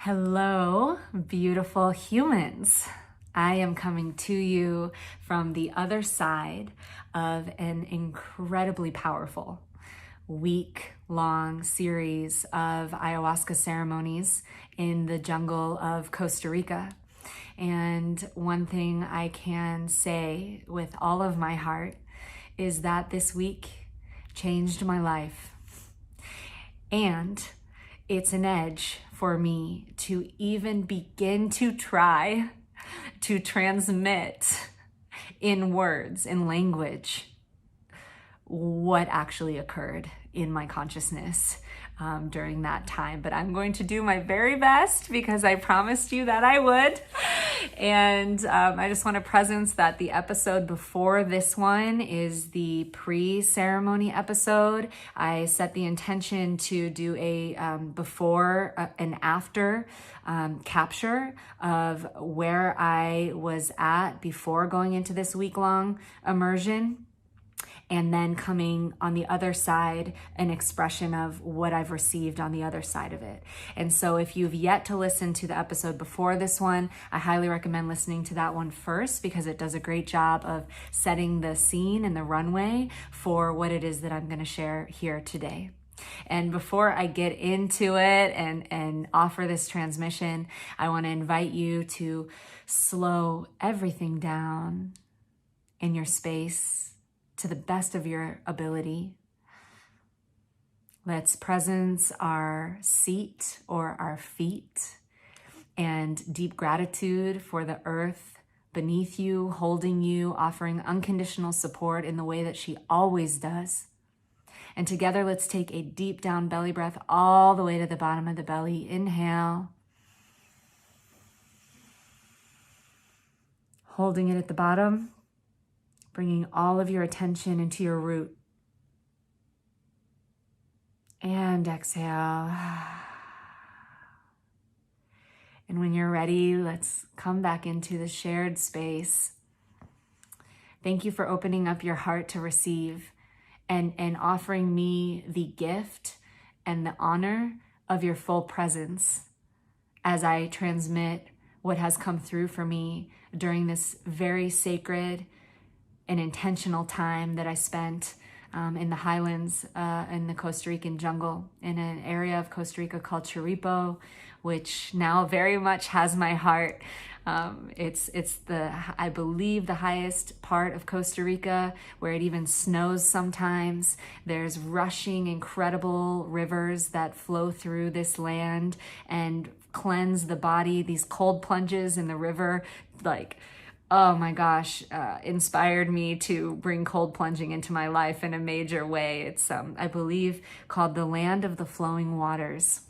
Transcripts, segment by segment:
Hello, beautiful humans. I am coming to you from the other side of an incredibly powerful week-long series of ayahuasca ceremonies in the jungle of Costa Rica. And one thing I can say with all of my heart is that this week changed my life. And it's an edge for me to even begin to try to transmit in words, in language, what actually occurred in my consciousness during that time. But I'm going to do my very best because I promised you that I would. And I just want to presence that the episode before this one is the pre-ceremony episode. I set the intention to do a before and after capture of where I was at before going into this week-long immersion. And then coming on the other side, an expression of what I've received on the other side of it. And so if you've yet to listen to the episode before this one, I highly recommend listening to that one first because it does a great job of setting the scene and the runway for what it is that I'm gonna share here today. And before I get into it and offer this transmission, I wanna invite you to slow everything down in your space to the best of your ability. Let's presence our seat or our feet and deep gratitude for the earth beneath you, holding you, offering unconditional support in the way that she always does. And together, let's take a deep down belly breath all the way to the bottom of the belly. Inhale. Holding it at the bottom. Bringing all of your attention into your root. And exhale. And when you're ready, let's come back into the shared space. Thank you for opening up your heart to receive and offering me the gift and the honor of your full presence as I transmit what has come through for me during this very sacred an intentional time that I spent in the highlands in the Costa Rican jungle in an area of Costa Rica called Chiripo, which now very much has my heart. It's the, I believe, the highest part of Costa Rica where it even snows sometimes. There's rushing, incredible rivers that flow through this land and cleanse the body. These cold plunges in the river, oh my gosh, inspired me to bring cold plunging into my life in a major way. It's, I believe, called the Land of the Flowing Waters.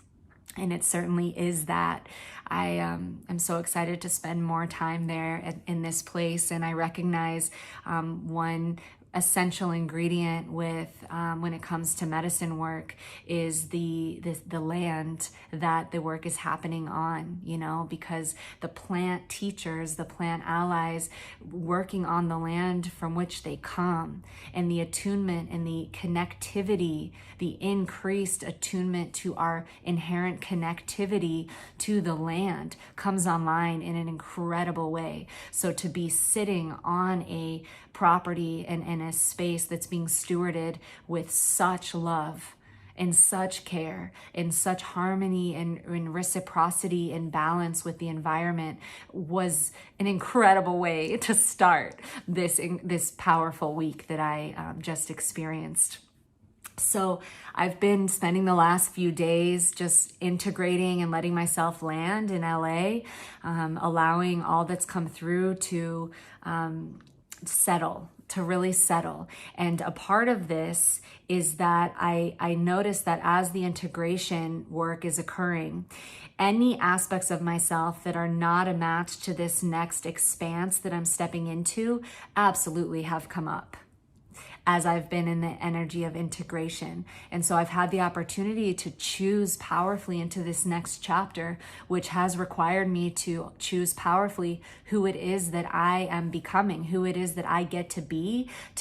And it certainly is that. I am so excited to spend more time there in this place. And I recognize one essential ingredient with when it comes to medicine work is the land that the work is happening on, because the plant teachers, the plant allies working on the land from which they come, and the attunement and the connectivity, the increased attunement to our inherent connectivity to the land comes online in an incredible way. So to be sitting on a property and in a space that's being stewarded with such love and such care and such harmony and reciprocity and balance with the environment was an incredible way to start this powerful week that I just experienced. So I've been spending the last few days just integrating and letting myself land in LA, allowing all that's come through to settle, to really settle. And a part of this is that I notice that as the integration work is occurring, any aspects of myself that are not a match to this next expanse that I'm stepping into absolutely have come up as I've been in the energy of integration. And so I've had the opportunity to choose powerfully into this next chapter, which has required me to choose powerfully who it is that I am becoming, who it is that I get to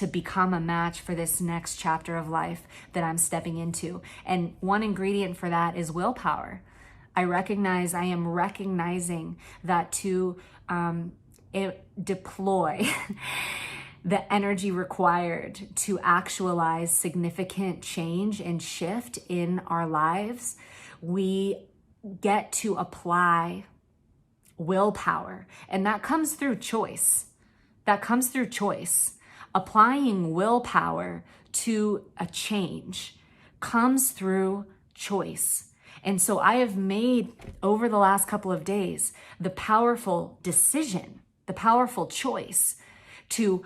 become a match for this next chapter of life that I'm stepping into. And one ingredient for that is willpower. I am recognizing that to deploy the energy required to actualize significant change and shift in our lives, we get to apply willpower. And that comes through choice. Applying willpower to a change comes through choice. And so I have made, over the last couple of days, the powerful decision, the powerful choice to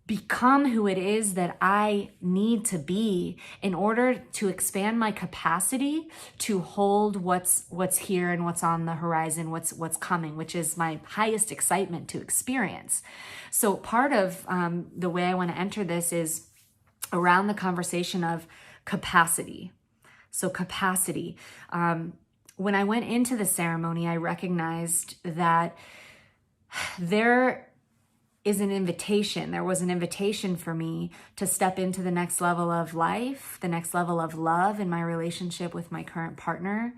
become who it is that I need to be in order to expand my capacity to hold what's here and what's on the horizon, what's coming, which is my highest excitement to experience. So part of the way I want to enter this is around the conversation of capacity. So capacity. When I went into the ceremony, I recognized that there was an invitation for me to step into the next level of life, the next level of love in my relationship with my current partner,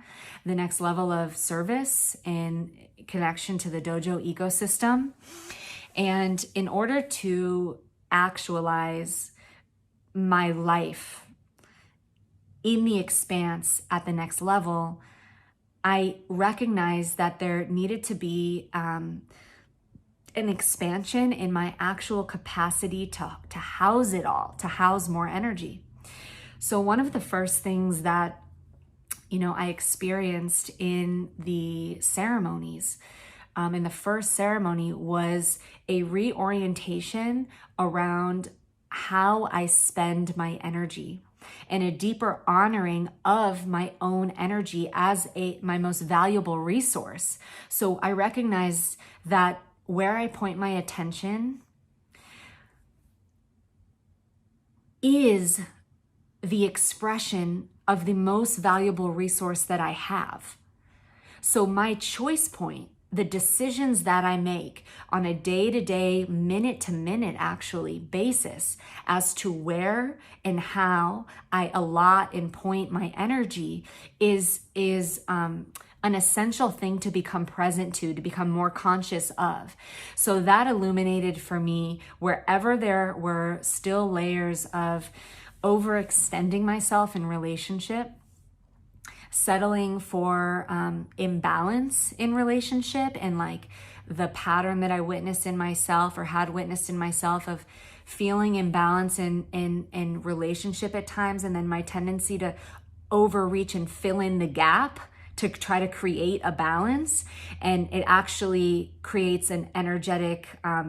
the next level of service and connection to the Dojo ecosystem. And in order to actualize my life in the expanse at the next level, I recognized that there needed to be an expansion in my actual capacity to house it all, to house more energy. So one of the first things that, I experienced in the ceremonies, in the first ceremony, was a reorientation around how I spend my energy and a deeper honoring of my own energy as my most valuable resource. So I recognized that where I point my attention is the expression of the most valuable resource that I have. So my choice point, the decisions that I make on a day-to-day, minute-to-minute actually basis as to where and how I allot and point my energy is an essential thing to become present to become more conscious of. So that illuminated for me wherever there were still layers of overextending myself in relationship, settling for imbalance in relationship, and like the pattern that I witnessed in myself or had witnessed in myself of feeling imbalance in relationship at times, and then my tendency to overreach and fill in the gap to try to create a balance, and it actually creates an energetic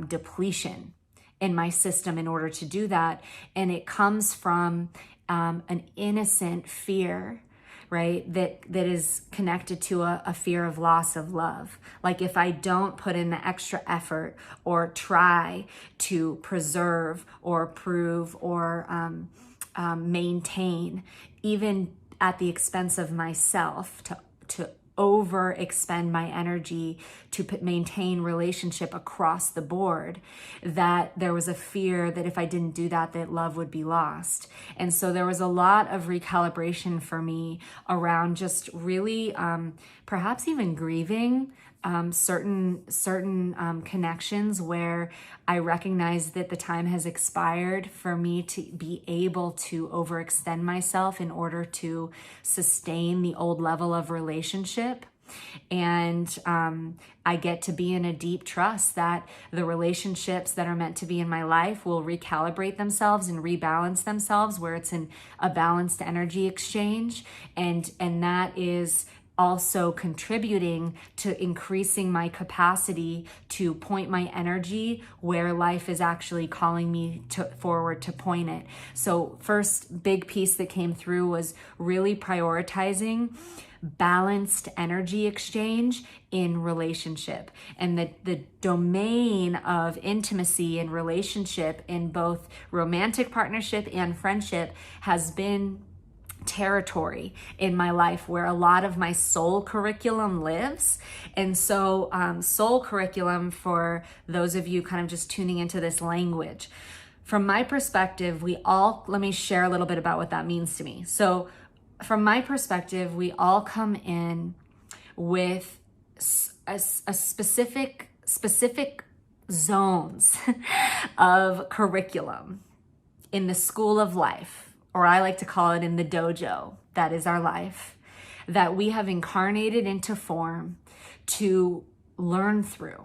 depletion in my system in order to do that. And it comes from an innocent fear, right? That is connected to a fear of loss of love. Like if I don't put in the extra effort or try to preserve or prove or maintain, even at the expense of myself, to overexpend my energy to maintain relationship across the board, that there was a fear that if I didn't do that, that love would be lost. And so there was a lot of recalibration for me around just really perhaps even grieving certain connections where I recognize that the time has expired for me to be able to overextend myself in order to sustain the old level of relationship. And I get to be in a deep trust that the relationships that are meant to be in my life will recalibrate themselves and rebalance themselves where it's in a balanced energy exchange. And that is also contributing to increasing my capacity to point my energy where life is actually calling me forward to point it. So first big piece that came through was really prioritizing balanced energy exchange in relationship, and the domain of intimacy and relationship in both romantic partnership and friendship has been territory in my life where a lot of my soul curriculum lives. And so soul curriculum, for those of you kind of just tuning into this language, from my perspective, let me share a little bit about what that means to me. So from my perspective, we all come in with a specific zones of curriculum in the school of life, or I like to call it in the dojo, that is our life, that we have incarnated into form to learn through.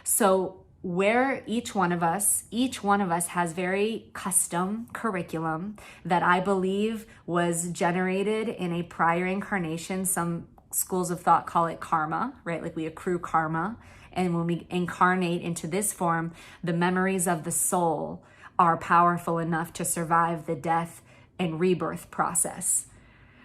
So where each one of us has very custom curriculum that I believe was generated in a prior incarnation. Some schools of thought call it karma, right? Like we accrue karma. And when we incarnate into this form, the memories of the soul are powerful enough to survive the death and rebirth process.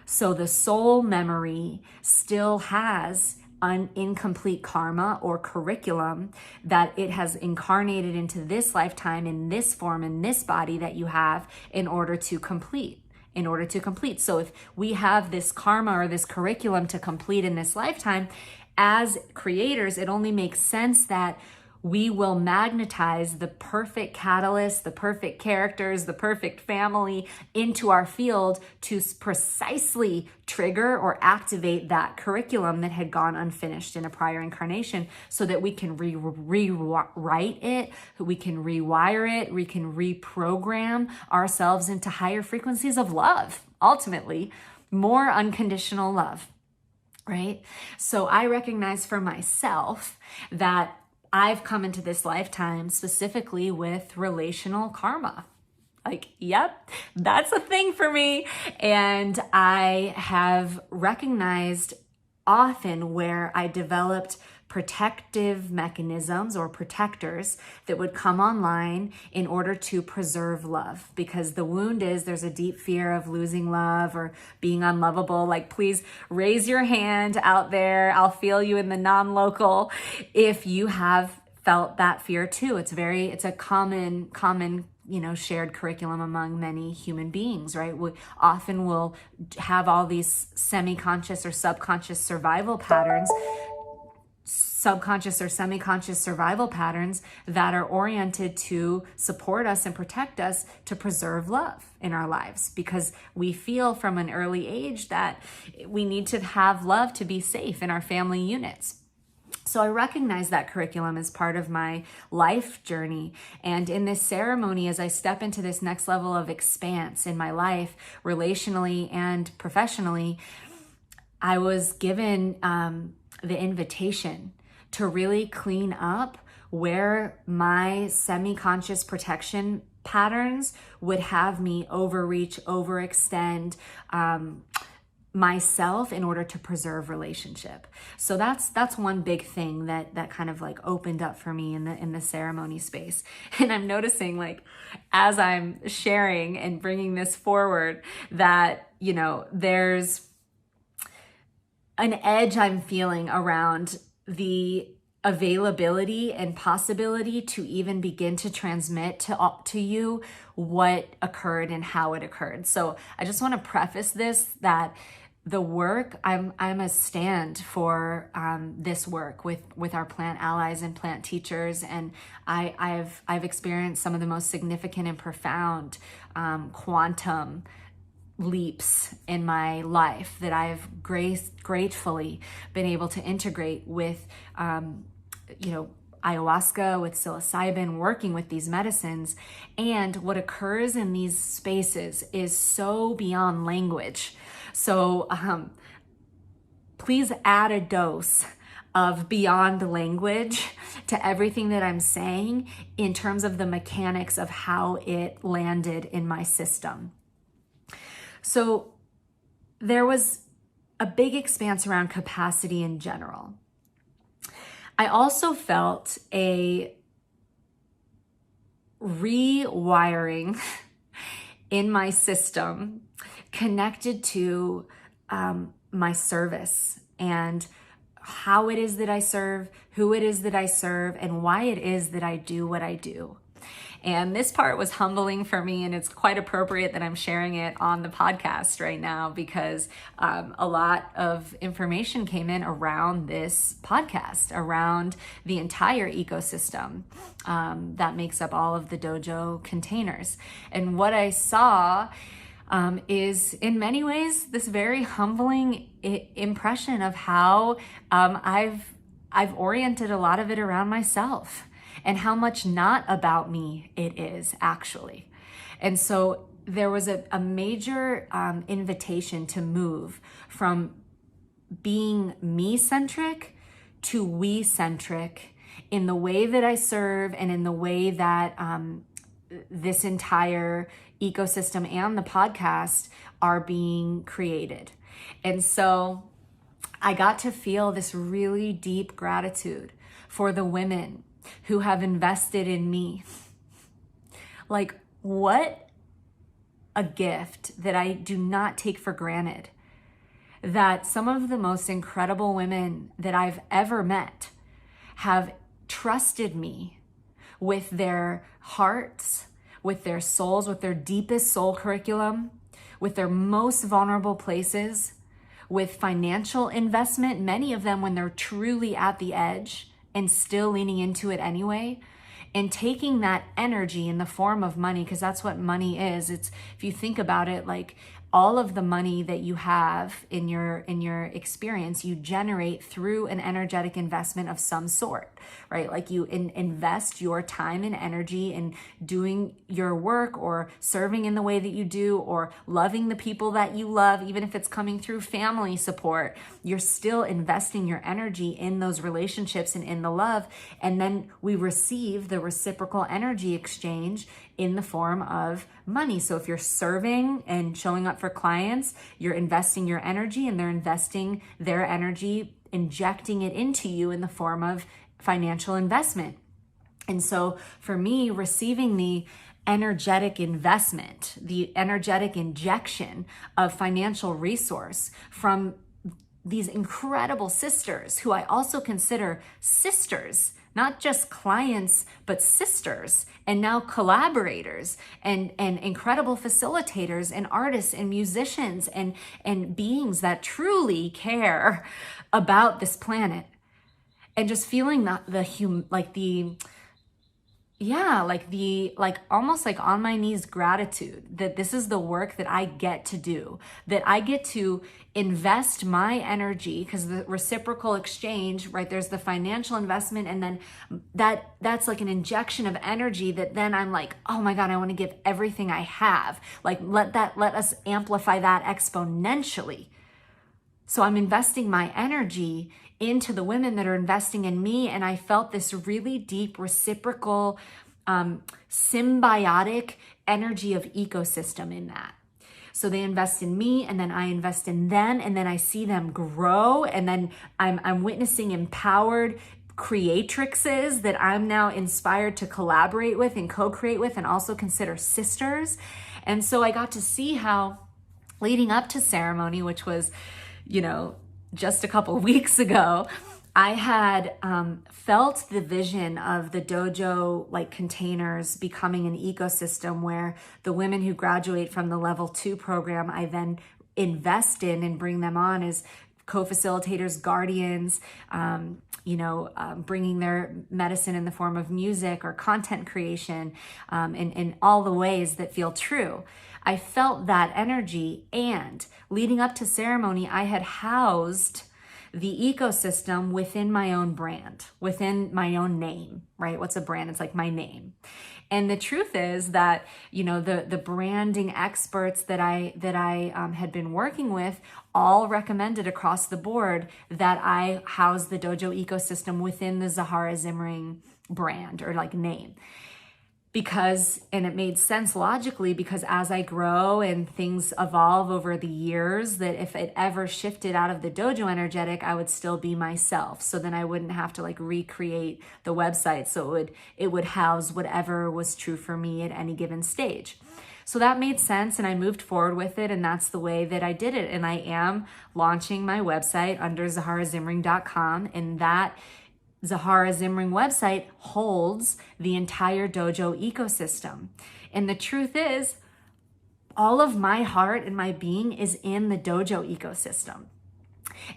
So the soul memory still has an incomplete karma or curriculum that it has incarnated into this lifetime in this form, in this body that you have in order to complete. So if we have this karma or this curriculum to complete in this lifetime, as creators, it only makes sense that we will magnetize the perfect catalyst, the perfect characters, the perfect family into our field to precisely trigger or activate that curriculum that had gone unfinished in a prior incarnation, so that we can rewrite it, we can rewire it, we can reprogram ourselves into higher frequencies of love, ultimately, more unconditional love, right? So I recognize for myself that I've come into this lifetime specifically with relational karma. Like, yep, that's a thing for me. And I have recognized often where I developed protective mechanisms or protectors that would come online in order to preserve love. Because the wound is there's a deep fear of losing love or being unlovable. Like, please raise your hand out there. I'll feel you in the non-local if you have felt that fear too. It's a common, shared curriculum among many human beings, right? We often will have all these semi-conscious or subconscious survival patterns, subconscious or semi-conscious survival patterns that are oriented to support us and protect us, to preserve love in our lives, because we feel from an early age that we need to have love to be safe in our family units. So I recognize that curriculum as part of my life journey. And in this ceremony, as I step into this next level of expanse in my life, relationally and professionally, I was given the invitation to really clean up where my semi-conscious protection patterns would have me overreach, overextend, myself in order to preserve relationship. So that's one big thing that kind of like opened up for me in the ceremony space. And I'm noticing, like, as I'm sharing and bringing this forward, that, there's an edge I'm feeling around the availability and possibility to even begin to transmit to you what occurred and how it occurred. So I just want to preface this, that the work, I'm a stand for this work with our plant allies and plant teachers, and I've experienced some of the most significant and profound quantum leaps in my life that I've gratefully been able to integrate with ayahuasca, with psilocybin, working with these medicines. And what occurs in these spaces is so beyond language. So please add a dose of beyond language to everything that I'm saying in terms of the mechanics of how it landed in my system. So there was a big expanse around capacity in general. I also felt a rewiring in my system connected to my service and how it is that I serve, who it is that I serve, and why it is that I do what I do. And this part was humbling for me, and it's quite appropriate that I'm sharing it on the podcast right now, because a lot of information came in around this podcast, around the entire ecosystem that makes up all of the dojo containers. And what I saw is in many ways this very humbling impression of how I've oriented a lot of it around myself and how much not about me it is actually. And so there was a major invitation to move from being me-centric to we-centric in the way that I serve and in the way that this entire ecosystem and the podcast are being created. And so I got to feel this really deep gratitude for the women who have invested in me. Like, what a gift that I do not take for granted. That some of the most incredible women that I've ever met have trusted me with their hearts, with their souls, with their deepest soul curriculum, with their most vulnerable places, with financial investment, many of them when they're truly at the edge and still leaning into it anyway, and taking that energy in the form of money, because that's what money is. It's, if you think about it, like all of the money that you have in your experience, you generate through an energetic investment of some sort, right? Like you invest your time and energy in doing your work or serving in the way that you do or loving the people that you love, even if it's coming through family support. You're still investing your energy in those relationships and in the love. And then we receive the reciprocal energy exchange in the form of money. So if you're serving and showing up for clients, you're investing your energy and they're investing their energy, injecting it into you in the form of financial investment. And so for me, receiving the energetic investment, the energetic injection of financial resource from these incredible sisters who I also consider sisters, not just clients, but sisters, and now collaborators and incredible facilitators and artists and musicians and beings that truly care about this planet. And just feeling that almost like on my knees gratitude that this is the work that I get to do, that I get to invest my energy, because the reciprocal exchange, right? There's the financial investment, and then that's like an injection of energy that then I'm like, oh my God, I want to give everything I have. Like let us amplify that exponentially. So I'm investing my energy into the women that are investing in me. And I felt this really deep reciprocal, symbiotic energy of ecosystem in that. So they invest in me and then I invest in them and then I see them grow. And then I'm witnessing empowered creatrixes that I'm now inspired to collaborate with and co-create with and also consider sisters. And so I got to see how leading up to ceremony, which was, just a couple of weeks ago, I had felt the vision of the dojo like containers becoming an ecosystem where the women who graduate from the level 2 program, I then invest in and bring them on as co-facilitators, guardians, bringing their medicine in the form of music or content creation, in all the ways that feel true. I felt that energy, and leading up to ceremony, I had housed the ecosystem within my own brand, within my own name, right? What's a brand? It's like my name. And the truth is that, the branding experts that I had been working with all recommended across the board that I house the dojo ecosystem within the Zahara Zimring brand or like name. And it made sense logically, because as I grow and things evolve over the years, that if it ever shifted out of the dojo energetic, I would still be myself. So then I wouldn't have to like recreate the website. So it would house whatever was true for me at any given stage. So that made sense and I moved forward with it, and that's the way that I did it. And I am launching my website under zaharazimring.com, and that Zahara Zimring website holds the entire dojo ecosystem. And the truth is, all of my heart and my being is in the dojo ecosystem.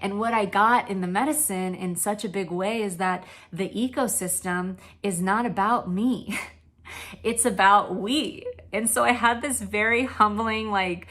And what I got in the medicine in such a big way is that the ecosystem is not about me. It's about we. And so I had this very humbling, like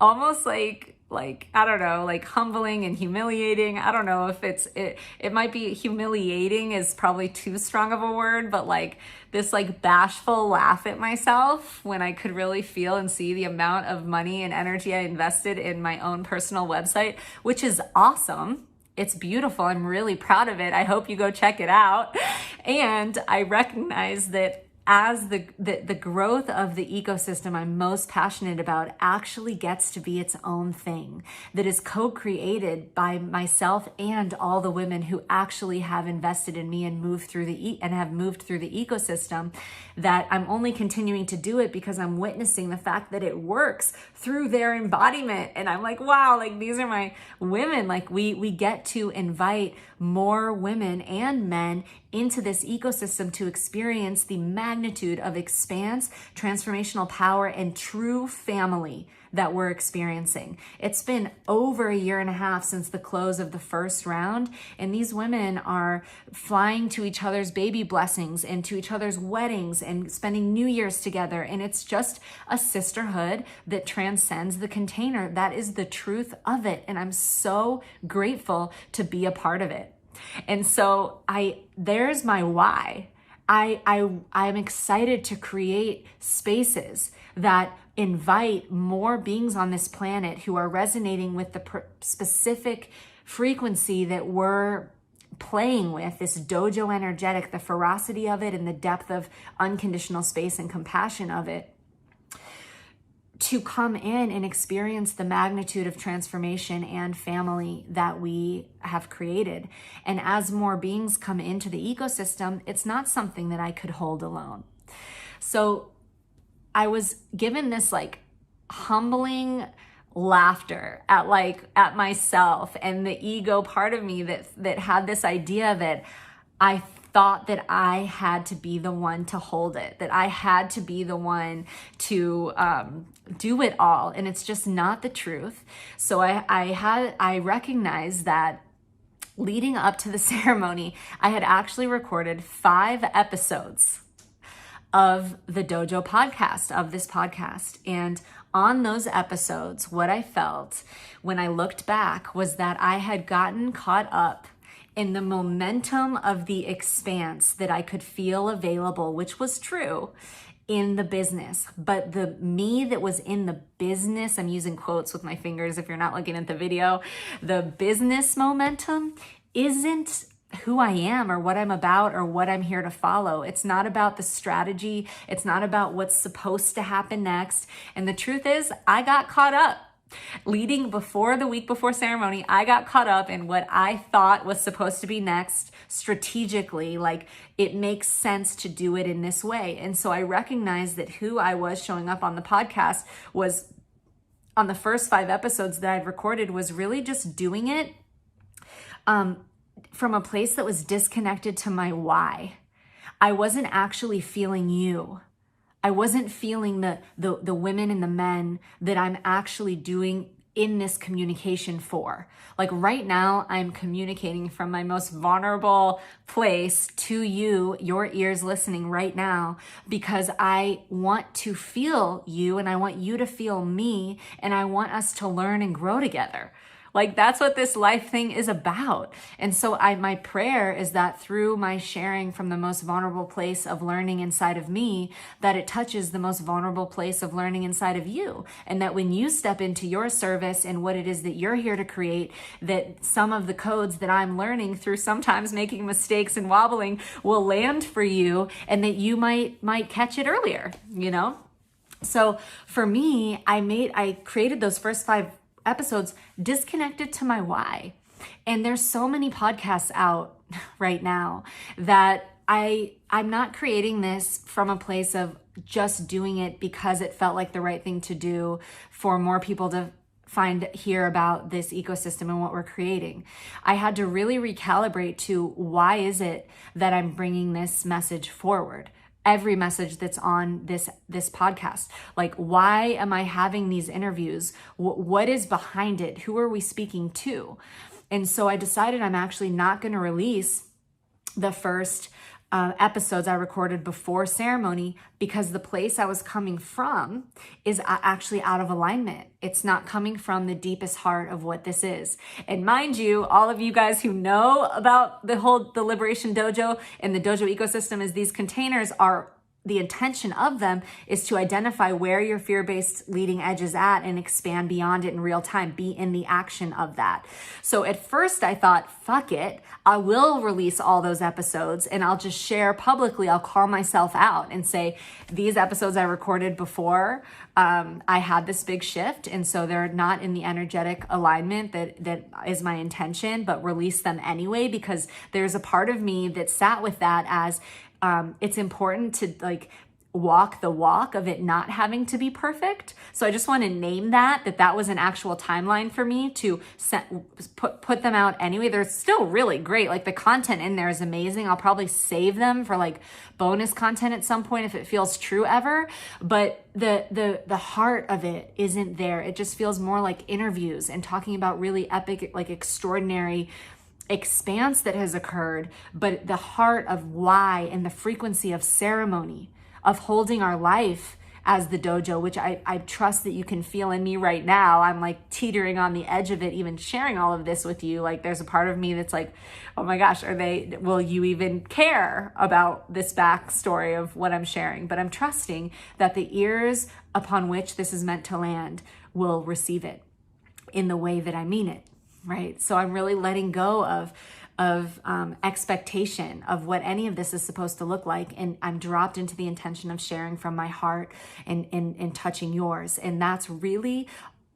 almost like I don't know, like humbling and humiliating. I don't know if it might be humiliating is probably too strong of a word, but like this like bashful laugh at myself when I could really feel and see the amount of money and energy I invested in my own personal website, which is awesome. It's beautiful. I'm really proud of it. I hope you go check it out. And I recognize that as the growth of the ecosystem I'm most passionate about actually gets to be its own thing that is co-created by myself and all the women who actually have invested in me and have moved through the ecosystem, that I'm only continuing to do it because I'm witnessing the fact that it works through their embodiment. And I'm like, wow, like these are my women. Like we get to invite more women and men into this ecosystem to experience the magnitude of expanse, transformational power, and true family that we're experiencing. It's been over 1.5 years since the close of the first round, and these women are flying to each other's baby blessings and to each other's weddings and spending New Year's together. And it's just a sisterhood that transcends the container. That is the truth of it. And I'm so grateful to be a part of it. And so there's my why. I'm excited to create spaces that invite more beings on this planet who are resonating with the specific frequency that we're playing with, this dojo energetic, the ferocity of it and the depth of unconditional space and compassion of it, to come in and experience the magnitude of transformation and family that we have created. And as more beings come into the ecosystem, it's not something that I could hold alone. So I was given this like humbling laughter at myself and the ego part of me that had this idea that I thought that I had to be the one to hold it, that I had to be the one to do it all. And it's just not the truth. So I recognized that leading up to the ceremony, I had actually recorded 5 episodes of the Dojo podcast, of this podcast. And on those episodes, what I felt when I looked back was that I had gotten caught up in the momentum of the expanse that I could feel available, which was true in the business. But the me that was in the business, I'm using quotes with my fingers if you're not looking at the video, the business momentum isn't who I am or what I'm about or what I'm here to follow. It's not about the strategy. It's not about what's supposed to happen next. And the truth is, I got caught up. Leading before the week before ceremony, I got caught up in what I thought was supposed to be next strategically, like it makes sense to do it in this way. And so I recognized that who I was showing up on the podcast was, on the first 5 episodes that I'd recorded, was really just doing it from a place that was disconnected to my why. I wasn't actually feeling you. I wasn't feeling the women and the men that I'm actually doing in this communication for. Like right now, I'm communicating from my most vulnerable place to you, your ears listening right now, because I want to feel you and I want you to feel me and I want us to learn and grow together. Like that's what this life thing is about. And so my prayer is that through my sharing from the most vulnerable place of learning inside of me, that it touches the most vulnerable place of learning inside of you. And that when you step into your service and what it is that you're here to create, that some of the codes that I'm learning through sometimes making mistakes and wobbling will land for you, and that you might catch it earlier, you know? So for me, I created those first 5 episodes disconnected to my why. And there's so many podcasts out right now that I'm not creating this from a place of just doing it because it felt like the right thing to do for more people to hear about this ecosystem and what we're creating. I had to really recalibrate to why is it that I'm bringing this message forward? Every message that's on this podcast. Like, why am I having these interviews? What is behind it? Who are we speaking to? And so I decided I'm actually not going to release the first episodes I recorded before ceremony, because the place I was coming from is actually out of alignment. It's not coming from the deepest heart of what this is. And mind you, all of you guys who know about the Liberation Dojo and the Dojo ecosystem, is these containers are, the intention of them is to identify where your fear-based leading edge is at and expand beyond it in real time, be in the action of that. So at first I thought, fuck it, I will release all those episodes and I'll just share publicly. I'll call myself out and say, these episodes I recorded before, I had this big shift, and so they're not in the energetic alignment that is my intention, but release them anyway, because there's a part of me that sat with that as it's important to like walk the walk of it not having to be perfect. So I just want to name that was an actual timeline for me to put them out anyway. They're still really great. Like the content in there is amazing. I'll probably save them for like bonus content at some point if it feels true ever. But the heart of it isn't there. It just feels more like interviews and talking about really epic, like extraordinary expanse that has occurred, but the heart of why and the frequency of ceremony, of holding our life as the dojo, which I trust that you can feel in me right now. I'm like teetering on the edge of it, even sharing all of this with you. Like there's a part of me that's like, oh my gosh, will you even care about this backstory of what I'm sharing? But I'm trusting that the ears upon which this is meant to land will receive it in the way that I mean it. Right. So I'm really letting go of expectation of what any of this is supposed to look like. And I'm dropped into the intention of sharing from my heart and touching yours. And that's really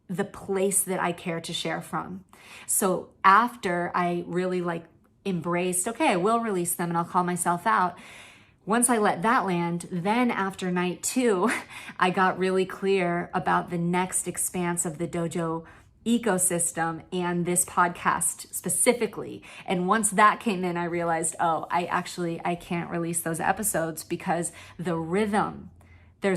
the place that I care to share from. So after I really like embraced, okay, I will release them and I'll call myself out. Once I let that land, then after night 2, I got really clear about the next expanse of the dojo ecosystem and this podcast specifically. And once that came in, I realized, I can't release those episodes because there's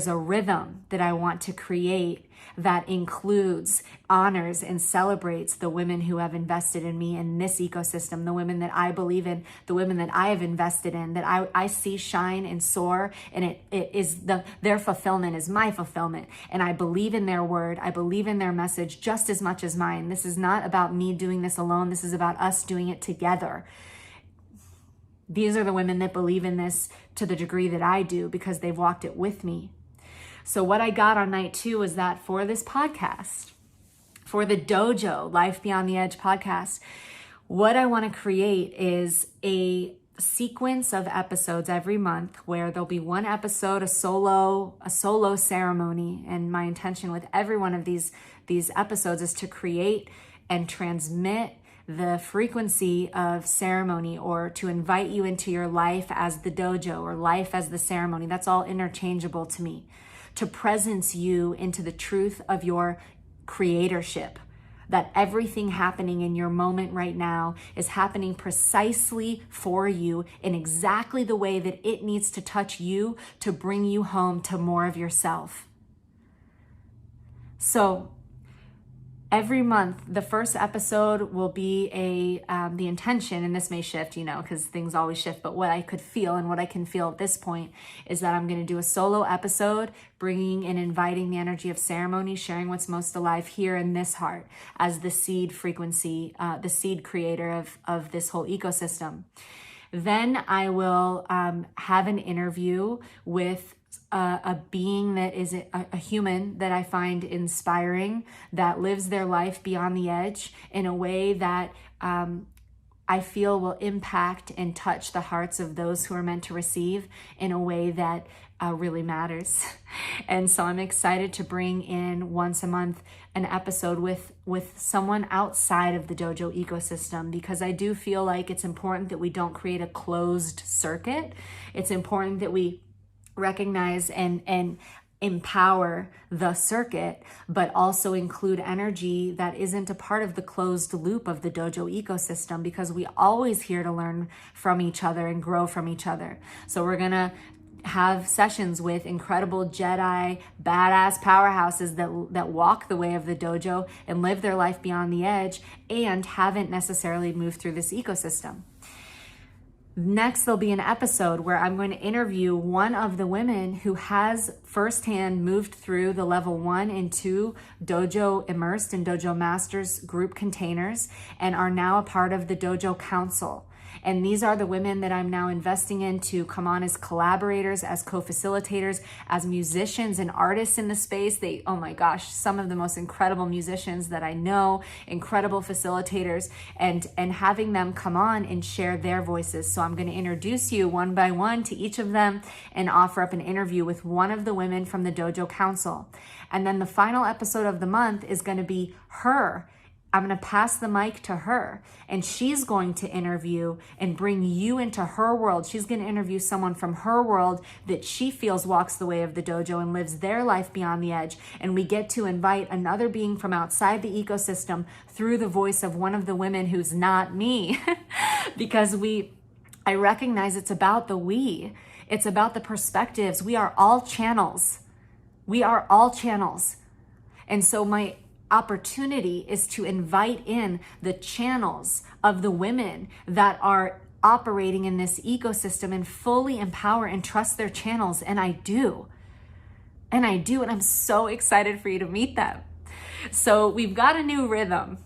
a rhythm that I want to create that includes, honors, and celebrates the women who have invested in me in this ecosystem, the women that I believe in, the women that I have invested in, that I see shine and soar, and it is their fulfillment is my fulfillment. And I believe in their word. I believe in their message just as much as mine. This is not about me doing this alone. This is about us doing it together. These are the women that believe in this to the degree that I do because they've walked it with me. So what I got on night 2 was that for this podcast, for the Dojo Life Beyond the Edge podcast, what I want to create is a sequence of episodes every month where there'll be one episode, a solo ceremony. And my intention with every one of these episodes is to create and transmit the frequency of ceremony, or to invite you into your life as the dojo or life as the ceremony. That's all interchangeable to me. To presence you into the truth of your creatorship, that everything happening in your moment right now is happening precisely for you in exactly the way that it needs to touch you to bring you home to more of yourself. So every month, the first episode will be the intention, and this may shift, because things always shift, but what I could feel and what I can feel at this point is that I'm going to do a solo episode, bringing and inviting the energy of ceremony, sharing what's most alive here in this heart as the seed frequency, the seed creator of this whole ecosystem. Then I will have an interview with a being that is a human that I find inspiring, that lives their life beyond the edge in a way that I feel will impact and touch the hearts of those who are meant to receive in a way that really matters. And so I'm excited to bring in once a month an episode with someone outside of the dojo ecosystem, because I do feel like it's important that we don't create a closed circuit. It's important that we recognize and empower the circuit, but also include energy that isn't a part of the closed loop of the dojo ecosystem, because we always here to learn from each other and grow from each other. So we're gonna have sessions with incredible Jedi, badass powerhouses that walk the way of the dojo and live their life beyond the edge and haven't necessarily moved through this ecosystem. Next, there'll be an episode where I'm going to interview one of the women who has firsthand moved through the level 1 and 2 Dojo Immersed and Dojo Masters group containers and are now a part of the Dojo Council. And these are the women that I'm now investing in to come on as collaborators, as co-facilitators, as musicians and artists in the space. Oh my gosh, some of the most incredible musicians that I know, incredible facilitators, and having them come on and share their voices. So I'm going to introduce you one by one to each of them and offer up an interview with one of the women from the Dojo Council. And then the final episode of the month is going to be her. I'm going to pass the mic to her, and she's going to interview and bring you into her world. She's going to interview someone from her world that she feels walks the way of the dojo and lives their life beyond the edge. And we get to invite another being from outside the ecosystem through the voice of one of the women who's not me, because I recognize it's about the we. It's about the perspectives. We are all channels. We are all channels. And so my opportunity is to invite in the channels of the women that are operating in this ecosystem and fully empower and trust their channels. And I do. And I'm so excited for you to meet them. So we've got a new rhythm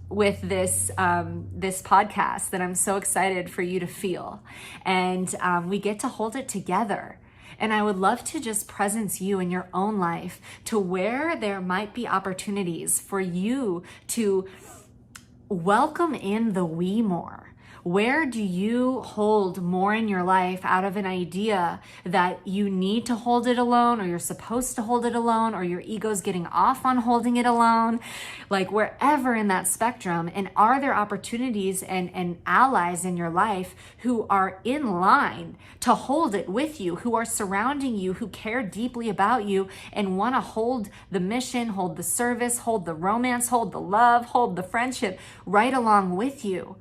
with this podcast that I'm so excited for you to feel. And we get to hold it together. And I would love to just presence you in your own life to where there might be opportunities for you to welcome in the we more. Where do you hold more in your life out of an idea that you need to hold it alone, or you're supposed to hold it alone, or your ego's getting off on holding it alone? Like wherever in that spectrum. And are there opportunities and allies in your life who are in line to hold it with you, who are surrounding you, who care deeply about you and want to hold the mission, hold the service, hold the romance, hold the love, hold the friendship right along with you?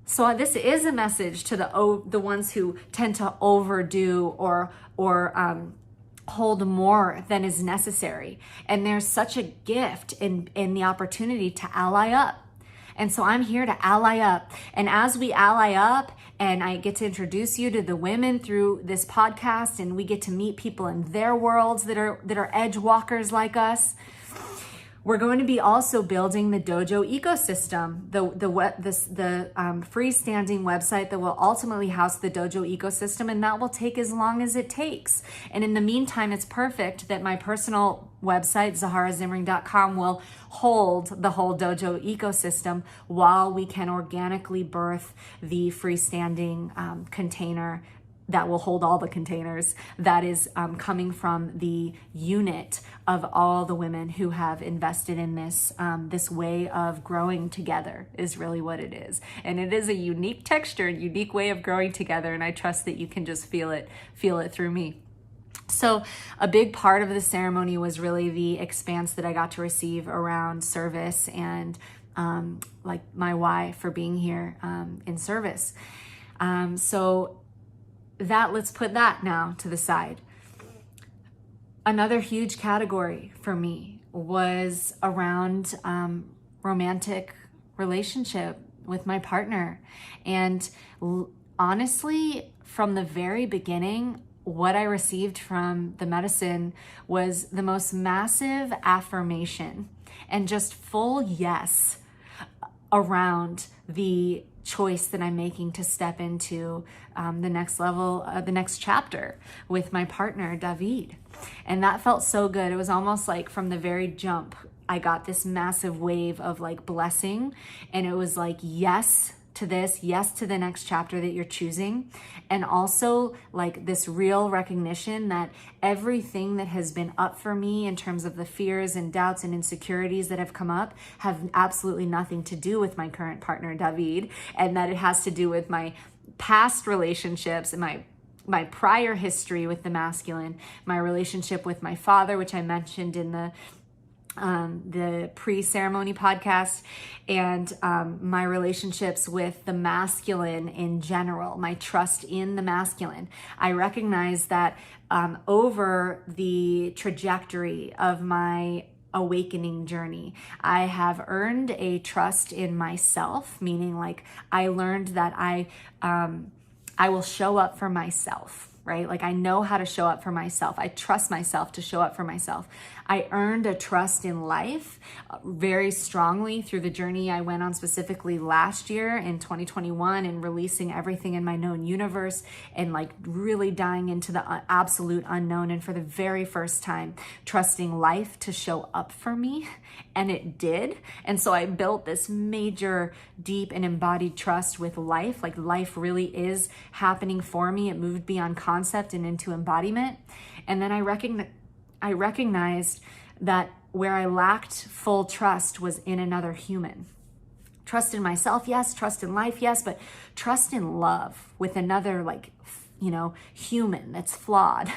So this is a message to the ones who tend to overdo or hold more than is necessary. And there's such a gift in the opportunity to ally up. And so I'm here to ally up. And as we ally up, and I get to introduce you to the women through this podcast, and we get to meet people in their worlds that are edge walkers like us, we're going to be also building the dojo ecosystem, the freestanding website that will ultimately house the dojo ecosystem, and that will take as long as it takes. And in the meantime, it's perfect that my personal website, zaharazimring.com, will hold the whole dojo ecosystem while we can organically birth the freestanding container that will hold all the containers that is coming from the unit of all the women who have invested in this this way of growing together is really what it is. And it is a unique texture, a unique way of growing together, and I trust that you can just feel it through me. So a big part of the ceremony was really the expanse that I got to receive around service and like my why for being here in service. So that, let's put that now to the side. Another huge category for me was around romantic relationship with my partner. And honestly, from the very beginning, what I received from the medicine was the most massive affirmation and just full yes around the choice that I'm making to step into the next level, the next chapter with my partner, David. And that felt so good. It was almost like from the very jump, I got this massive wave of like blessing. And it was like, yes to this, yes to the next chapter that you're choosing. And also like this real recognition that everything that has been up for me in terms of the fears and doubts and insecurities that have come up have absolutely nothing to do with my current partner, David, and that it has to do with my past relationships and my prior history with the masculine, my relationship with my father, which I mentioned in the pre-ceremony podcast, and my relationships with the masculine in general, my trust in the masculine. I recognize that over the trajectory of my awakening journey. I have earned a trust in myself, meaning like I learned that I will show up for myself, right? Like I know how to show up for myself. I trust myself to show up for myself. I earned a trust in life very strongly through the journey I went on specifically last year in 2021 and releasing everything in my known universe and like really dying into the absolute unknown. And for the very first time, trusting life to show up for me. And it did. And so I built this major, deep and embodied trust with life. Like life really is happening for me. It moved beyond concept and into embodiment. And then I recognized that where I lacked full trust was in another human. Trust in myself, yes. Trust in life, yes. But trust in love with another, like, human that's flawed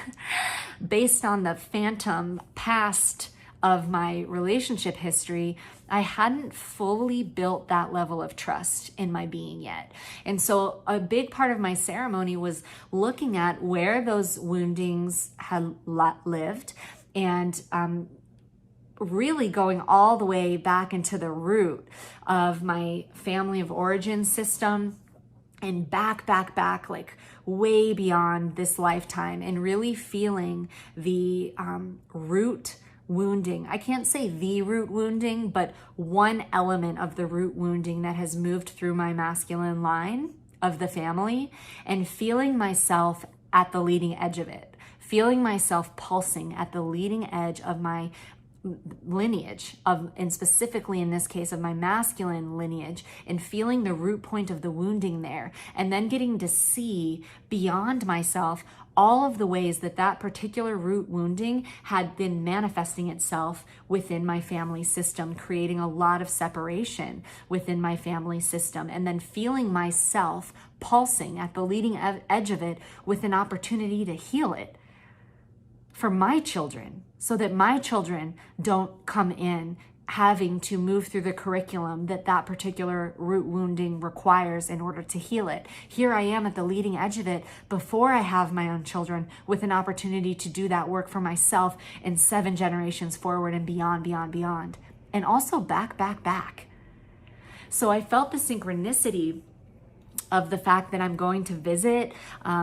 based on the phantom past of my relationship history. I hadn't fully built that level of trust in my being yet. And so a big part of my ceremony was looking at where those woundings had lived and really going all the way back into the root of my family of origin system and back, like way beyond this lifetime, and really feeling the root wounding. I can't say the root wounding, but one element of the root wounding that has moved through my masculine line of the family, and feeling myself at the leading edge of it, feeling myself pulsing at the leading edge of my lineage and specifically in this case of my masculine lineage, and feeling the root point of the wounding there, and then getting to see beyond myself all of the ways that that particular root wounding had been manifesting itself within my family system, creating a lot of separation within my family system, and then feeling myself pulsing at the leading edge of it with an opportunity to heal it for my children, so that my children don't come in having to move through the curriculum that that particular root wounding requires in order to heal it. Here I am at the leading edge of it before I have my own children, with an opportunity to do that work for myself and 7 generations forward and beyond, and also back. So I felt the synchronicity of the fact that I'm going to visit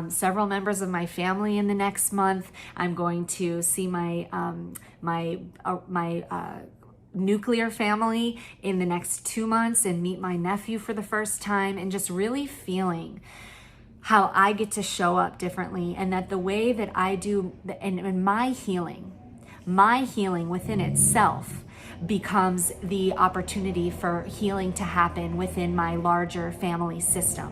several members of my family in the next month. I'm going to see my nuclear family in the next 2 months and meet my nephew for the first time, and just really feeling how I get to show up differently, and that the way that I do, and my healing within itself becomes the opportunity for healing to happen within my larger family system.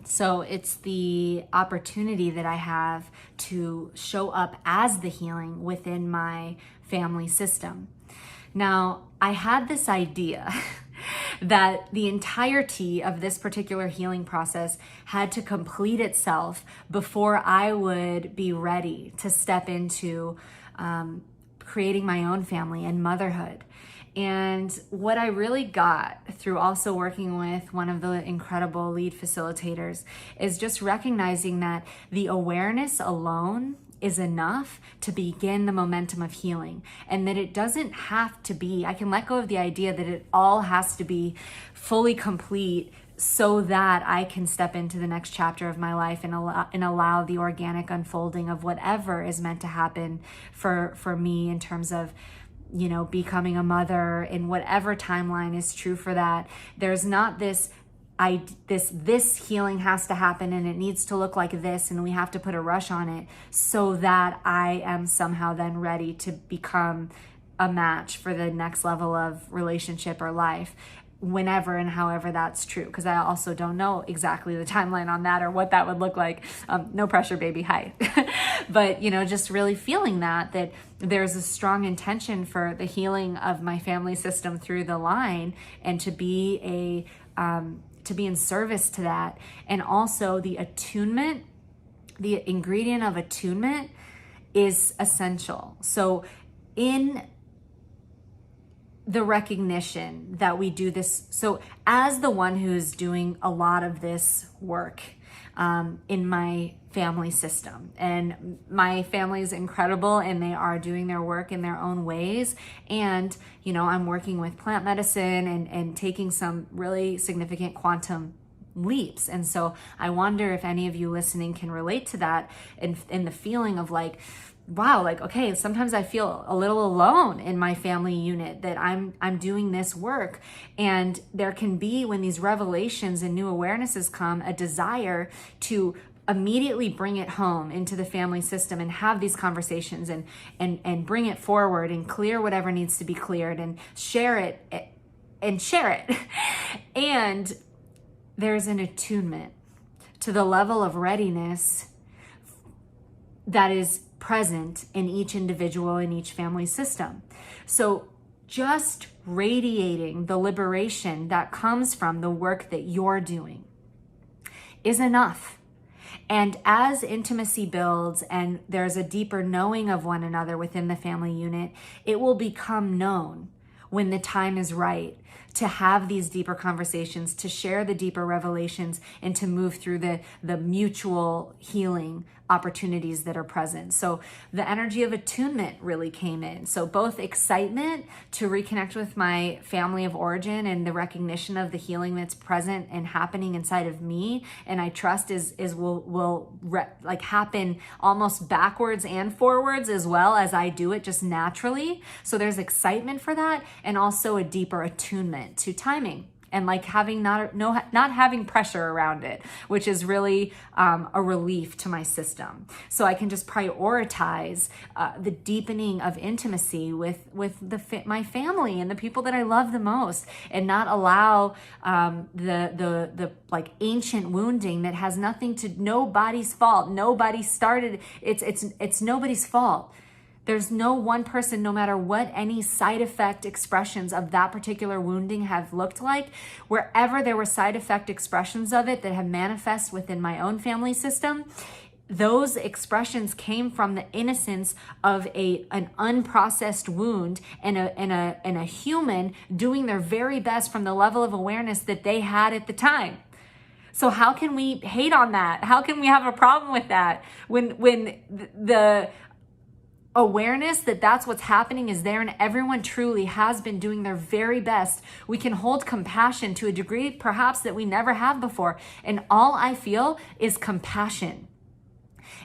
So it's the opportunity that I have to show up as the healing within my family system. Now, I had this idea that the entirety of this particular healing process had to complete itself before I would be ready to step into creating my own family and motherhood. And what I really got through also working with one of the incredible lead facilitators is just recognizing that the awareness alone is enough to begin the momentum of healing, and that it doesn't have to be, I can let go of the idea that it all has to be fully complete so that I can step into the next chapter of my life and allow the organic unfolding of whatever is meant to happen for me in terms of, becoming a mother in whatever timeline is true for that. There's not this healing has to happen and it needs to look like this and we have to put a rush on it so that I am somehow then ready to become a match for the next level of relationship or life, whenever and however that's true, because I also don't know exactly the timeline on that or what that would look like. No pressure, baby. Hi. But just really feeling that there's a strong intention for the healing of my family system through the line, and to be in service to that. And also the attunement, the ingredient of attunement is essential. So in the recognition that we do this, so as the one who's doing a lot of this work, in my family system. And my family is incredible, and they are doing their work in their own ways. And, you know, I'm working with plant medicine and taking some really significant quantum leaps. And so I wonder if any of you listening can relate to that, and the feeling of like, wow, like, okay, sometimes I feel a little alone in my family unit, that I'm doing this work. And there can be, when these revelations and new awarenesses come, a desire to immediately bring it home into the family system and have these conversations and bring it forward and clear whatever needs to be cleared and share it and there's an attunement to the level of readiness that is present in each individual, in each family system. So just radiating the liberation that comes from the work that you're doing is enough. And as intimacy builds and there's a deeper knowing of one another within the family unit, it will become known when the time is right to have these deeper conversations, to share the deeper revelations, and to move through the mutual healing opportunities that are present. So the energy of attunement really came in. So both excitement to reconnect with my family of origin and the recognition of the healing that's present and happening inside of me, and I trust will happen almost backwards and forwards as well as I do it just naturally. So there's excitement for that, and also a deeper attunement to timing. And like having not having pressure around it, which is really a relief to my system. So I can just prioritize the deepening of intimacy with my family and the people that I love the most, and not allow the like ancient wounding that has nothing to, nobody's fault. Nobody started. It's nobody's fault. There's no one person, no matter what any side effect expressions of that particular wounding have looked like, wherever there were side effect expressions of it that have manifest within my own family system, those expressions came from the innocence of an unprocessed wound and a human doing their very best from the level of awareness that they had at the time. So how can we hate on that? How can we have a problem with that when the awareness that that's what's happening is there, and everyone truly has been doing their very best? We can hold compassion to a degree perhaps that we never have before. And all I feel is compassion.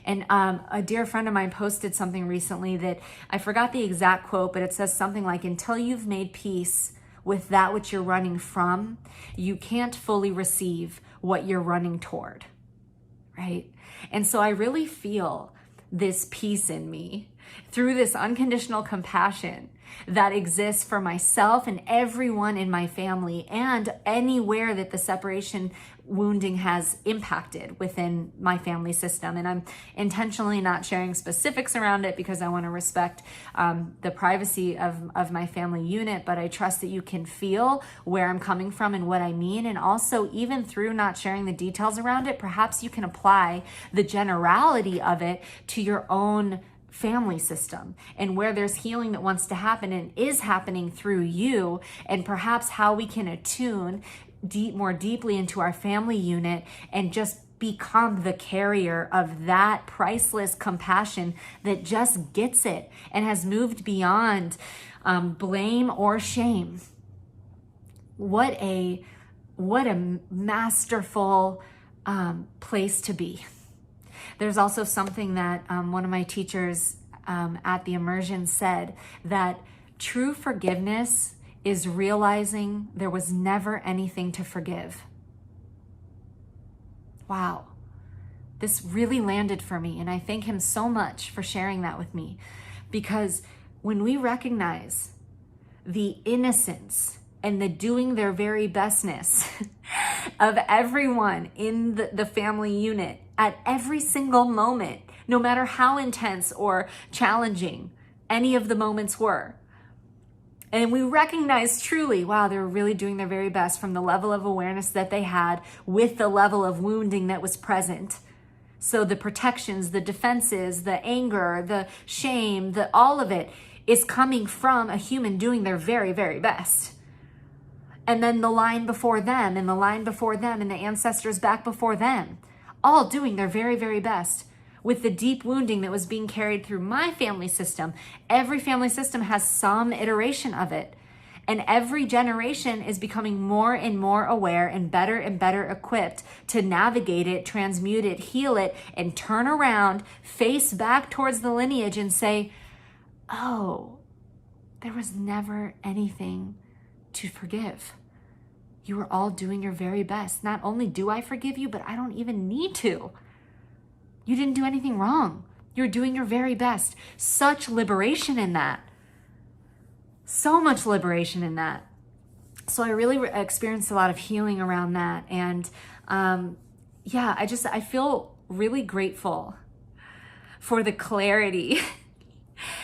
And a dear friend of mine posted something recently that I forgot the exact quote, but it says something like, until you've made peace with that which you're running from, you can't fully receive what you're running toward, right? And so I really feel this peace in me through this unconditional compassion that exists for myself and everyone in my family, and anywhere that the separation wounding has impacted within my family system. And I'm intentionally not sharing specifics around it because I want to respect the privacy of my family unit, but I trust that you can feel where I'm coming from and what I mean. And also, even through not sharing the details around it, perhaps you can apply the generality of it to your own family system, and where there's healing that wants to happen and is happening through you, and perhaps how we can attune more deeply into our family unit and just become the carrier of that priceless compassion that just gets it and has moved beyond blame or shame. What a masterful place to be. There's also something that one of my teachers at the immersion said, that true forgiveness is realizing there was never anything to forgive. Wow. This really landed for me, and I thank him so much for sharing that with me, because when we recognize the innocence and the doing their very bestness of everyone in the family unit at every single moment, no matter how intense or challenging any of the moments were, and we recognize truly, wow, they're really doing their very best from the level of awareness that they had with the level of wounding that was present. So the protections, the defenses, the anger, the shame, all of it is coming from a human doing their very, very best. And then the line before them, and the line before them, and the ancestors back before them, all doing their very, very best. With the deep wounding that was being carried through my family system, every family system has some iteration of it. And every generation is becoming more and more aware and better equipped to navigate it, transmute it, heal it, and turn around, face back towards the lineage and say, oh, there was never anything to forgive. You were all doing your very best. Not only do I forgive you, but I don't even need to. You didn't do anything wrong. You're doing your very best. Such liberation in that. So much liberation in that. So I really experienced a lot of healing around that. And I feel really grateful for the clarity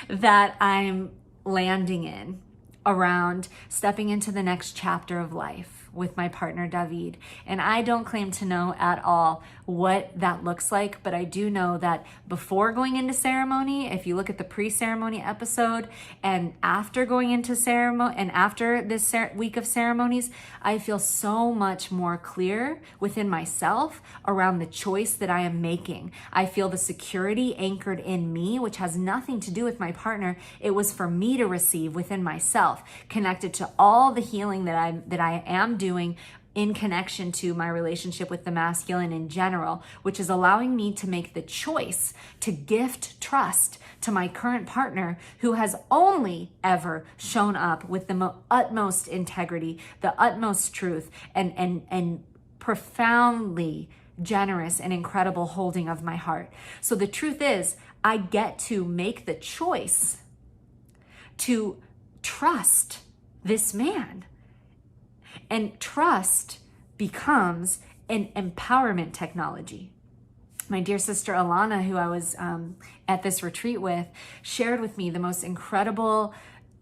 that I'm landing in around stepping into the next chapter of life with my partner, David. And I don't claim to know at all what that looks like, but I do know that before going into ceremony, if you look at the pre-ceremony episode and after going into ceremony and after this week of ceremonies, I feel so much more clear within myself around the choice that I am making. I feel the security anchored in me, which has nothing to do with my partner. It was for me to receive within myself, connected to all the healing that I am doing in connection to my relationship with the masculine in general, which is allowing me to make the choice to gift trust to my current partner who has only ever shown up with the utmost integrity, the utmost truth, and profoundly generous and incredible holding of my heart. So the truth is, I get to make the choice to trust this man. And trust becomes an empowerment technology. My dear sister Alana, who I was at this retreat with, shared with me the most incredible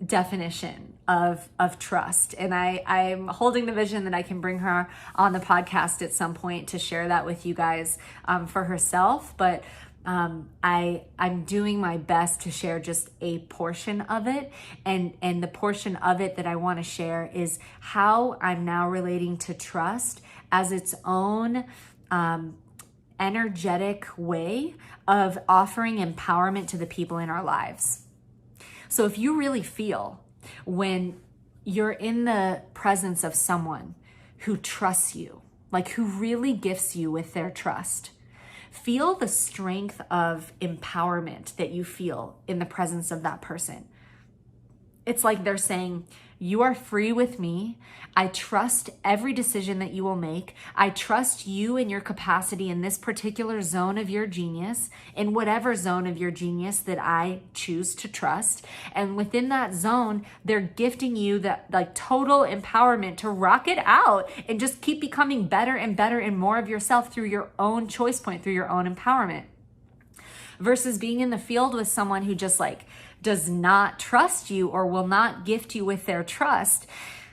definition of trust. And I'm holding the vision that I can bring her on the podcast at some point to share that with you guys for herself. But I'm doing my best to share just a portion of it. And the portion of it that I want to share is how I'm now relating to trust as its own energetic way of offering empowerment to the people in our lives. So if you really feel when you're in the presence of someone who trusts you, like who really gifts you with their trust, feel the strength of empowerment that you feel in the presence of that person. It's like they're saying, you are free with me. I trust every decision that you will make. I trust you and your capacity in this particular zone of your genius, in whatever zone of your genius that I choose to trust. And within that zone, they're gifting you that like total empowerment to rock it out and just keep becoming better and more of yourself through your own choice point, through your own empowerment. Versus being in the field with someone who just like does not trust you or will not gift you with their trust.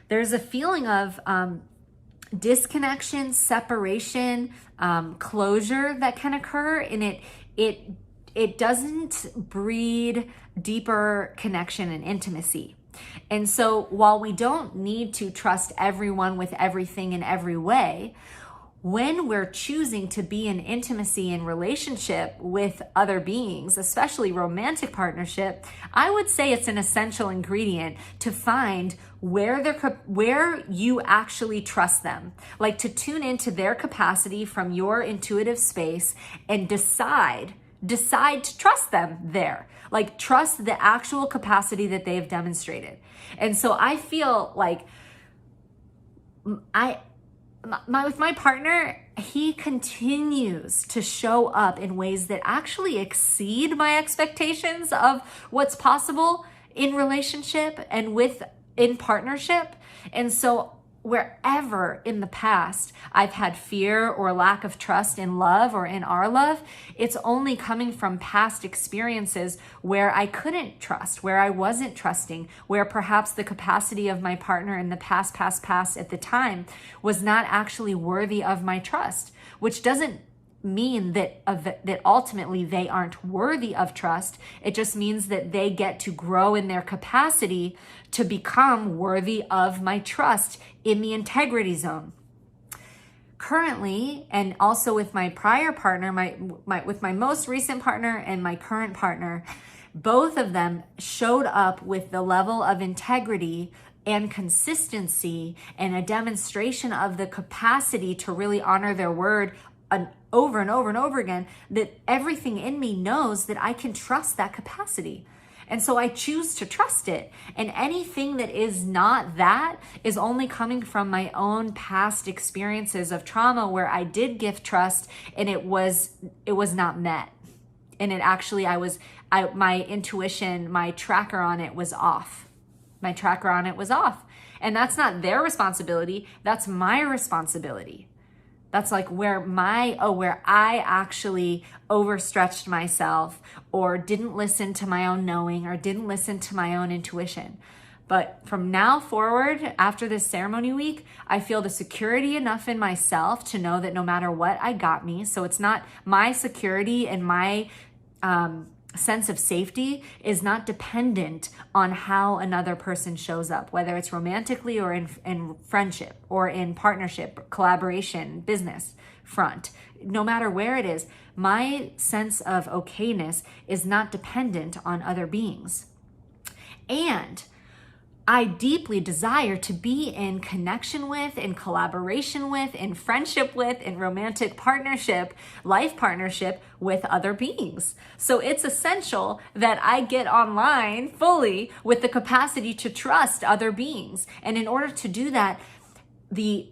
There's a feeling of disconnection, separation, closure that can occur, and it doesn't breed deeper connection and intimacy. And so while we don't need to trust everyone with everything in every way, when we're choosing to be in intimacy and relationship with other beings, especially romantic partnership, I would say it's an essential ingredient to find where you actually trust them. Like to tune into their capacity from your intuitive space and decide to trust them there. Like trust the actual capacity that they've demonstrated. And so I feel like with my partner, he continues to show up in ways that actually exceed my expectations of what's possible in relationship and in partnership. And so wherever in the past I've had fear or lack of trust in love or in our love, it's only coming from past experiences where I couldn't trust, where I wasn't trusting, where perhaps the capacity of my partner in the past at the time was not actually worthy of my trust, which doesn't mean that ultimately they aren't worthy of trust. It just means that they get to grow in their capacity to become worthy of my trust in the integrity zone. currently, and also with my prior partner, with my most recent partner and my current partner, both of them showed up with the level of integrity and consistency and a demonstration of the capacity to really honor their word over and over and over again, that everything in me knows that I can trust that capacity. And so I choose to trust it. And anything that is not that is only coming from my own past experiences of trauma where I did give trust and it was not met. And it actually, my intuition, my tracker on it was off. My tracker on it was off. And that's not their responsibility. That's my responsibility. That's like where I actually overstretched myself or didn't listen to my own knowing or didn't listen to my own intuition. But from now forward, after this ceremony week, I feel the security enough in myself to know that no matter what, I got me. So it's not my security and my sense of safety is not dependent on how another person shows up, whether it's romantically or in friendship or in partnership, collaboration, business front. No matter where it is, my sense of okayness is not dependent on other beings. And I deeply desire to be in connection with, in collaboration with, in friendship with, in romantic partnership, life partnership with other beings. So it's essential that I get online fully with the capacity to trust other beings. And in order to do that, the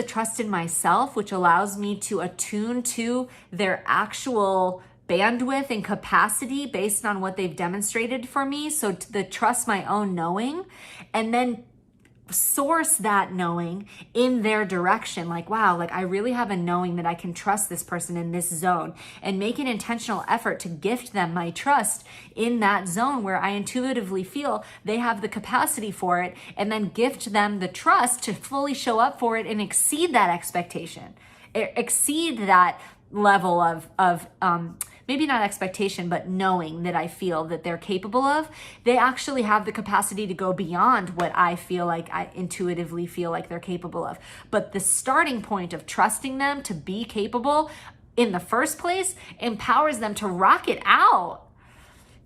trust in myself, which allows me to attune to their actual bandwidth and capacity based on what they've demonstrated for me. So the trust my own knowing, and then source that knowing in their direction. Like, wow, like I really have a knowing that I can trust this person in this zone, and make an intentional effort to gift them my trust in that zone where I intuitively feel they have the capacity for it, and then gift them the trust to fully show up for it and exceed that expectation, exceed that level of maybe not expectation, but knowing that I feel that they're capable of. They actually have the capacity to go beyond what I feel like I intuitively feel like they're capable of. But the starting point of trusting them to be capable in the first place empowers them to rock it out.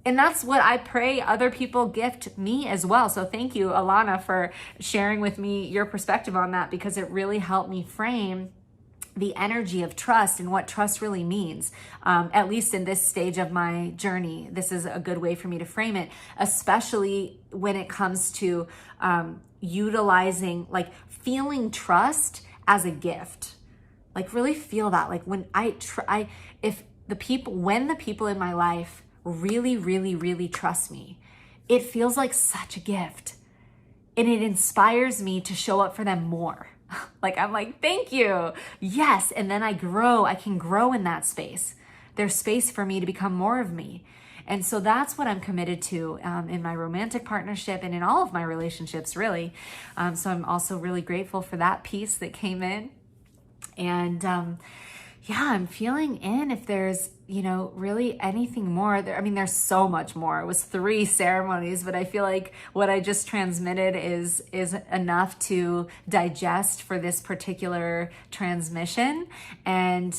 And that's what I pray other people gift me as well. So thank you, Alana, for sharing with me your perspective on that, because it really helped me frame the energy of trust and what trust really means. At least in this stage of my journey, this is a good way for me to frame it, especially when it comes to utilizing, like feeling trust as a gift. Like really feel that, like when the people in my life really, really, really trust me, it feels like such a gift, and it inspires me to show up for them more. Like, I'm like, thank you. Yes. And then I can grow in that space. There's space for me to become more of me. And so that's what I'm committed to in my romantic partnership and in all of my relationships, really. So I'm also really grateful for that piece that came in. And I'm feeling in if there's, really anything more there. I mean, there's so much more. It was 3 ceremonies, but I feel like what I just transmitted is enough to digest for this particular transmission. And,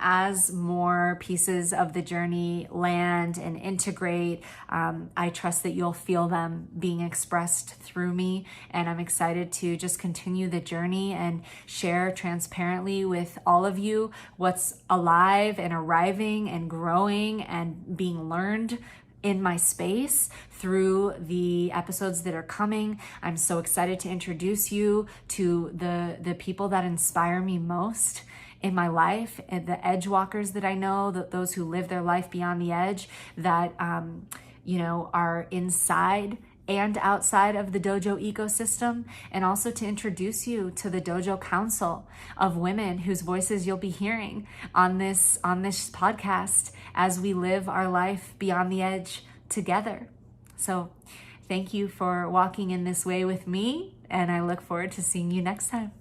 as more pieces of the journey land and integrate, I trust that you'll feel them being expressed through me. And I'm excited to just continue the journey and share transparently with all of you what's alive and arriving and growing and being learned in my space through the episodes that are coming. I'm so excited to introduce you to the people that inspire me most in my life, and the edge walkers that I know, those who live their life beyond the edge, that are inside and outside of the dojo ecosystem, and also to introduce you to the Dojo Council of women whose voices you'll be hearing on this podcast as we live our life beyond the edge together. So thank you for walking in this way with me, and I look forward to seeing you next time.